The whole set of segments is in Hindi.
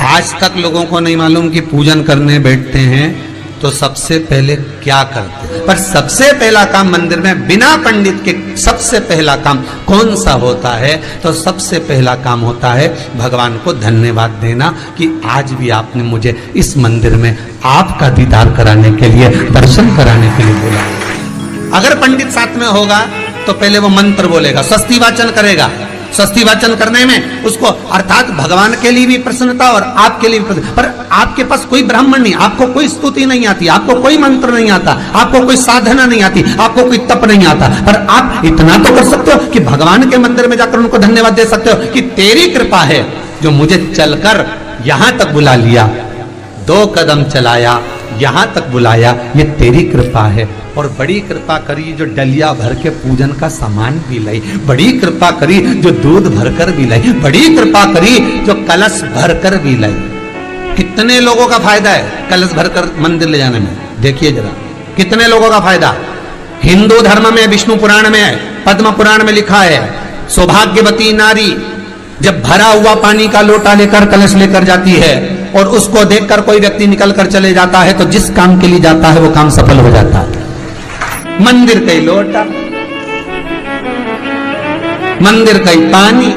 आज तक लोगों को नहीं मालूम कि पूजन करने बैठते हैं तो सबसे पहले क्या करते हैं, पर सबसे पहला काम मंदिर में बिना पंडित के सबसे पहला काम कौन सा होता है? तो सबसे पहला काम होता है भगवान को धन्यवाद देना कि आज भी आपने मुझे इस मंदिर में आपका दीदार कराने के लिए, दर्शन कराने के लिए बोला। अगर पंडित साथ में होगा तो पहले वो मंत्र बोलेगा, स्वस्ति वाचन करेगा। स्वस्ति वाचन करने में उसको अर्थात भगवान के लिए भी प्रसन्नता और आपके लिए भी प्रसन्नता। पर आपके पास कोई ब्राह्मण नहीं, आपको कोई स्तुति नहीं आती, आपको कोई मंत्र नहीं आता, आपको कोई साधना नहीं आती, आपको कोई तप नहीं आता, पर आप इतना तो कर सकते हो कि भगवान के मंदिर में जाकर उनको धन्यवाद दे सकते हो कि तेरी कृपा है जो मुझे चलकर यहां तक बुला लिया, 2 कदम चलाया, यहां तक बुलाया, ये तेरी कृपा है। और बड़ी कृपा करी जो डलिया भर के पूजन का सामान भी लाई, बड़ी कृपा करी जो दूध भरकर भी लाई, बड़ी कृपा करी जो कलश भरकर भी लाई। कितने लोगों का फायदा है कलश भरकर मंदिर ले जाने में? देखिए जरा कितने लोगों का फायदा। हिंदू धर्म में विष्णु पुराण में, पद्म पुराण में लिखा है, सौभाग्यवती नारी जब भरा हुआ पानी का लोटा लेकर कलश लेकर जाती है और उसको देखकर कोई व्यक्ति निकल कर चले जाता है तो जिस काम के लिए जाता है वो काम सफल हो जाता है। मंदिर का ही लोटा, मंदिर का ही पानी,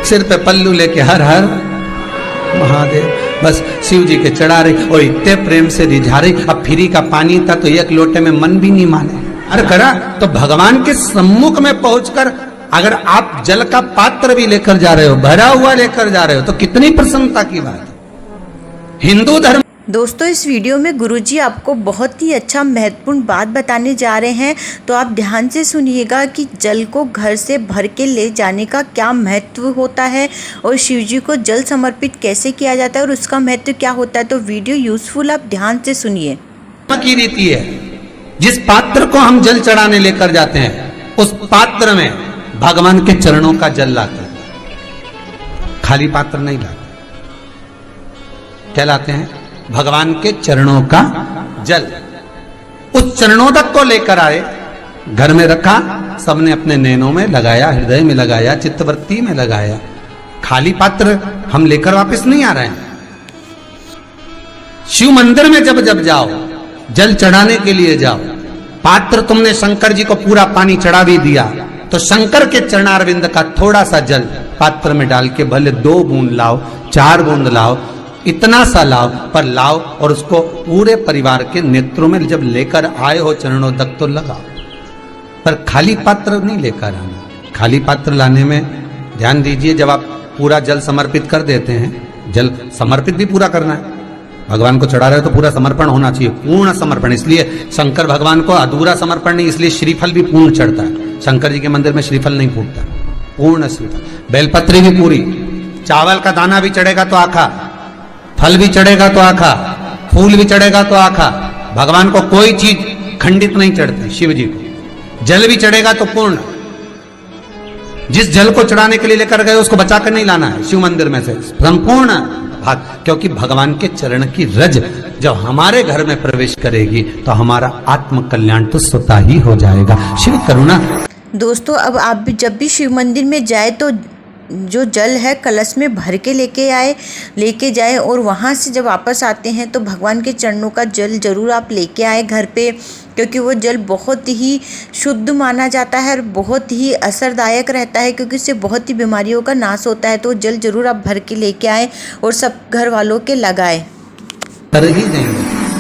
सिर पे पल्लू लेके हर हर महादेव, बस शिव जी के चढ़ा रही और इतने प्रेम से रिझा रही। अब फ्री का पानी था तो एक लोटे में मन भी नहीं माने। अरे करा तो भगवान के सम्मुख में पहुंचकर अगर आप जल का पात्र भी लेकर जा रहे हो, भरा हुआ लेकर जा रहे हो, तो कितनी प्रसन्नता की बात है। हिंदू धर्म। दोस्तों इस वीडियो में गुरुजी आपको बहुत ही अच्छा महत्वपूर्ण बात बताने जा रहे हैं, तो आप ध्यान से सुनिएगा कि जल को घर से भर के ले जाने का क्या महत्व होता है और शिवजी को जल समर्पित कैसे किया जाता है और उसका महत्व क्या होता है। तो वीडियो यूजफुल, आप ध्यान से सुनिए। की रीति है, जिस पात्र को हम जल चढ़ाने लेकर जाते हैं उस पात्र में भगवान के चरणों का जल लाते हैं, खाली पात्र नहीं लाते। क्या लाते हैं? भगवान के चरणों का जल। उस चरणोदक को लेकर आए, घर में रखा, सबने अपने नैनों में लगाया, हृदय में लगाया, चित्तवृत्ति में लगाया। खाली पात्र हम लेकर वापस नहीं आ रहे हैं। शिव मंदिर में जब जब जाओ, जल चढ़ाने के लिए जाओ, पात्र तुमने शंकर जी को पूरा पानी चढ़ा भी दिया तो शंकर के चरणारविंद का थोड़ा सा जल पात्र में डाल के भले 2 बूंद लाओ, 4 बूंद लाओ, इतना सा लाओ, पर लाओ और उसको पूरे परिवार के नेत्रों में जब लेकर आए हो चरणोदक तो लगाओ, पर खाली पात्र नहीं लेकर आना। खाली पात्र लाने में ध्यान दीजिए, जब आप पूरा जल समर्पित कर देते हैं, जल समर्पित भी पूरा करना है, भगवान को चढ़ा रहे हो तो पूरा समर्पण होना चाहिए, पूर्ण समर्पण। इसलिए शंकर भगवान को अधूरा समर्पण नहीं, इसलिए श्रीफल भी पूर्ण चढ़ता है। शंकर जी के मंदिर में श्रीफल नहीं फूटता, पूर्ण श्रीफल। बेलपत्री भी पूरी, चावल का दाना भी चढ़ेगा तो आखा, फल भी चढ़ेगा तो आखा, फूल भी चढ़ेगा तो आखा। भगवान को कोई चीज खंडित नहीं चढ़ती, शिव जी को जल भी चढ़ेगा तो पूर्ण। जिस जल को चढ़ाने के लिए लेकर गए उसको बचाकर नहीं लाना है शिव मंदिर में से, संपूर्ण भाग, क्योंकि भगवान के चरण की रज जब हमारे घर में प्रवेश करेगी तो हमारा आत्म कल्याण तो स्वतः ही हो जाएगा। शिव करुणा। दोस्तों अब आप भी जब भी शिव मंदिर में जाए तो जो जल है कलश में भर के लेके जाए और वहाँ से जब वापस आते हैं तो भगवान के चरणों का जल ज़रूर आप लेके आए घर पे, क्योंकि वो जल बहुत ही शुद्ध माना जाता है और बहुत ही असरदायक रहता है, क्योंकि इससे बहुत ही बीमारियों का नाश होता है। तो जल ज़रूर आप भर के लेके आए और सब घर वालों के लगाए।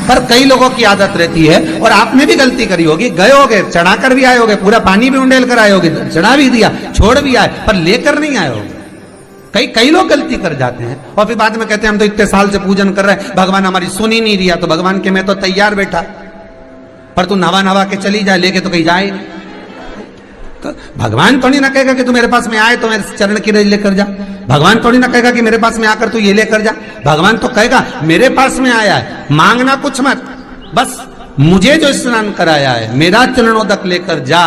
पर कई लोगों की आदत रहती है, और आपने भी गलती करी होगी, गए होगे, चढ़ाकर भी आए होगे, पूरा पानी भी उंडेल कर आए होगे, चढ़ा भी दिया, छोड़ भी आए, पर लेकर नहीं आए होगे। कई लोग गलती कर जाते हैं और फिर बाद में कहते हैं हम तो इतने साल से पूजन कर रहे हैं, भगवान हमारी सुन ही नहीं दिया। तो भगवान के मैं तो तैयार बैठा, पर तू नवा के चली जाए, लेके तो कहीं जाए। तो भगवान थोड़ी ना कहेगा कि तू मेरे पास में आए तो मेरे चरण की रज लेकर जा। भगवान थोड़ी ना कहेगा कि मेरे पास में आकर तू ये लेकर जा। भगवान तो कहेगा मेरे पास में आया है, मांगना कुछ मत, बस मुझे जो स्नान कराया है मेरा चरणोदक लेकर जा,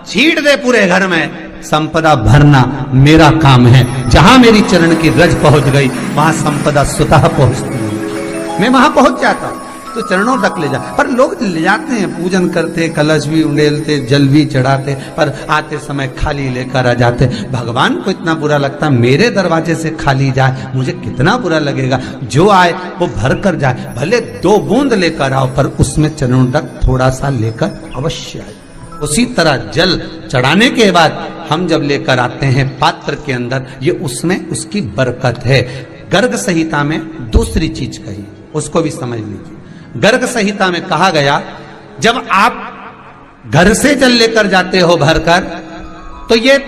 छीट दे पूरे घर में, संपदा भरना मेरा काम है। जहां मेरी चरण की रज पहुंच गई वहां संपदा स्वतः पहुंचती है, मैं वहां पहुंच जाता हूं। तो चरणों तक ले जा। पर लोग ले जाते हैं, पूजन करते, कलश भी उंडेलते, जल भी चढ़ाते, पर आते समय खाली लेकर आ जाते। भगवान को इतना बुरा लगता, मेरे दरवाजे से खाली जाए मुझे कितना बुरा लगेगा। जो आए वो भर कर जाए, भले 2 बूंद लेकर आओ, पर उसमें चरणों तक थोड़ा सा लेकर अवश्य आए। उसी तरह जल चढ़ाने के बाद हम जब लेकर आते हैं पात्र के अंदर, ये उसमें उसकी बरकत है। गर्ग संहिता में दूसरी चीज कही, उसको भी समझ लीजिए। गर्ग संहिता में कहा गया, जब आप घर से जल लेकर जाते हो भरकर, तो ये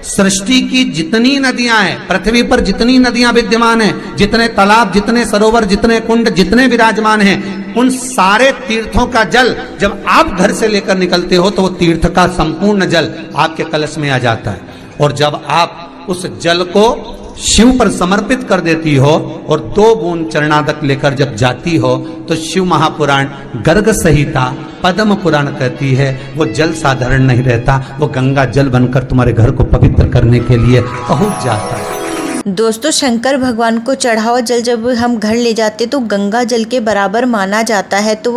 सृष्टि की जितनी नदियां हैं, पृथ्वी पर जितनी नदियां विद्यमान हैं, जितने तालाब, जितने सरोवर, जितने कुंड, जितने विराजमान हैं, उन सारे तीर्थों का जल जब आप घर से लेकर निकलते हो तो वो तीर्थ का संपूर्ण जल आपके कलश में आ जाता है। और जब आप उस जल को शिव पर समर्पित कर देती हो और 2 बूंद चरणादक लेकर जब जाती हो, तो शिव महापुराण गर्ग संहिता पद्म पुराण कहती है, वो जल साधारण नहीं रहता, वो गंगा जल बनकर तुम्हारे घर को पवित्र करने के लिए पहुंच जाता है। दोस्तों, शंकर भगवान को चढ़ा हुआ जल जब हम घर ले जाते तो गंगा जल के बराबर माना जाता है, तो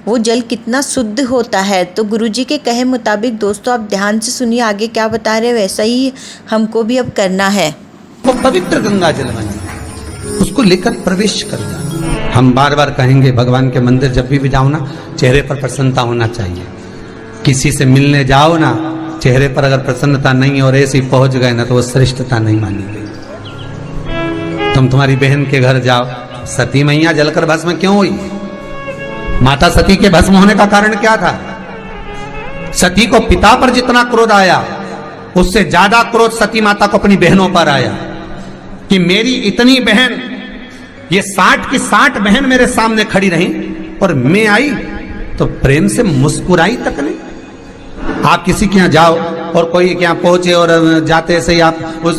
वो जल कितना शुद्ध होता है। तो गुरुजी के कहे मुताबिक दोस्तों आप ध्यान से सुनिए, आगे क्या बता रहे, वैसा ही हमको भी अब करना है। वो पवित्र गंगा जल बने, उसको लेकर प्रवेश कर जाओ। हम बार बार कहेंगे, भगवान के मंदिर जब भी जाओ ना, चेहरे पर प्रसन्नता होना चाहिए। किसी से मिलने जाओ ना, चेहरे पर अगर प्रसन्नता नहीं और ऐसे ही पहुंच गए ना, तो वो श्रेष्ठता नहीं मानी गई। तुम तुम्हारी बहन के घर जाओ, सती मैया जलकर भस्म क्यों हुई? माता सती के भस्म होने का कारण क्या था? सती को पिता पर जितना क्रोध आया, उससे ज्यादा क्रोध सती माता को अपनी बहनों पर आया कि मेरी इतनी बहन, ये 60 की 60 बहन मेरे सामने खड़ी रही और मैं आई तो प्रेम से मुस्कुराई तक नहीं। आप किसी के यहाँ जाओ और कोई के यहाँ पहुंचे और जाते से ही आप उस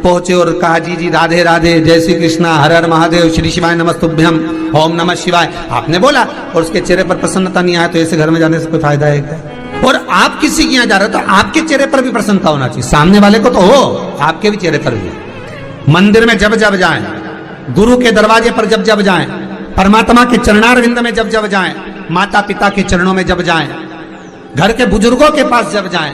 पहुंचे और कहा जी जी राधे राधे, जय श्री कृष्णा, हर हर महादेव, श्री शिवाय नमस्तुभ्यम, ओम नमः शिवाय, आपने बोला और उसके चेहरे पर प्रसन्नता नहीं आया, तो ऐसे घर में जाने से कोई फायदा है क्या? और आप किसी के यहाँ जा रहे हो तो आपके चेहरे पर भी प्रसन्नता होना चाहिए, सामने वाले को तो हो, आपके भी चेहरे पर भी। मंदिर में जब जब जाएं, गुरु के दरवाजे पर जब जब जाएं, परमात्मा के चरणारविंद में जब जब जाएं, माता पिता के चरणों में जब जाएं, घर के बुजुर्गों के पास जब जाएं,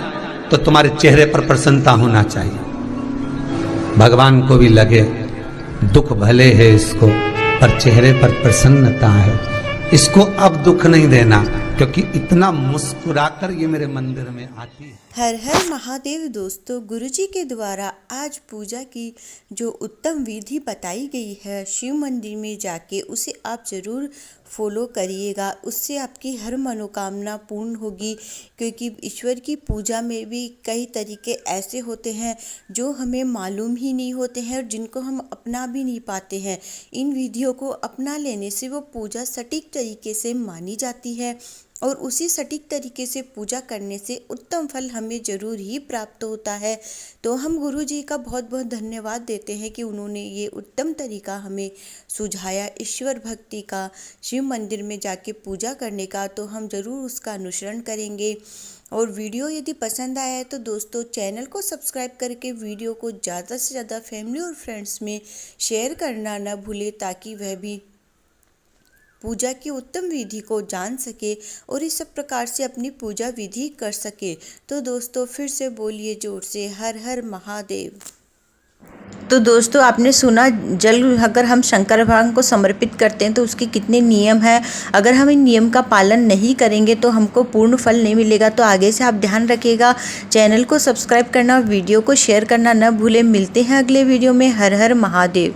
तो तुम्हारे चेहरे पर प्रसन्नता होना चाहिए। भगवान को भी लगे दुख भले है इसको, पर चेहरे पर प्रसन्नता है, इसको अब दुख नहीं देना, क्योंकि इतना मुस्कुराकर ये मेरे मंदिर में आती है। हर हर महादेव। दोस्तों, गुरुजी के द्वारा आज पूजा की जो उत्तम विधि बताई गई है, शिव मंदिर में जाके उसे आप ज़रूर फॉलो करिएगा, उससे आपकी हर मनोकामना पूर्ण होगी। क्योंकि ईश्वर की पूजा में भी कई तरीके ऐसे होते हैं जो हमें मालूम ही नहीं होते हैं और जिनको हम अपना भी नहीं पाते हैं। इन विधियों को अपना लेने से वो पूजा सटीक तरीके से मानी जाती है और उसी सटीक तरीके से पूजा करने से उत्तम फल हमें ज़रूर ही प्राप्त होता है। तो हम गुरु जी का बहुत बहुत धन्यवाद देते हैं कि उन्होंने ये उत्तम तरीका हमें सुझाया ईश्वर भक्ति का, शिव मंदिर में जाके पूजा करने का। तो हम ज़रूर उसका अनुसरण करेंगे। और वीडियो यदि पसंद आया है तो दोस्तों चैनल को सब्सक्राइब करके वीडियो को ज़्यादा से ज़्यादा फैमिली और फ्रेंड्स में शेयर करना न भूले, ताकि वह भी पूजा की उत्तम विधि को जान सके और इस सब प्रकार से अपनी पूजा विधि कर सके। तो दोस्तों फिर से बोलिए जोर से, हर हर महादेव। तो दोस्तों आपने सुना, जल अगर हम शंकर भगवान को समर्पित करते हैं तो उसके कितने नियम हैं। अगर हम इन नियम का पालन नहीं करेंगे तो हमको पूर्ण फल नहीं मिलेगा। तो आगे से आप ध्यान रखिएगा, चैनल को सब्सक्राइब करना, वीडियो को शेयर करना न भूलें। मिलते हैं अगले वीडियो में। हर हर महादेव।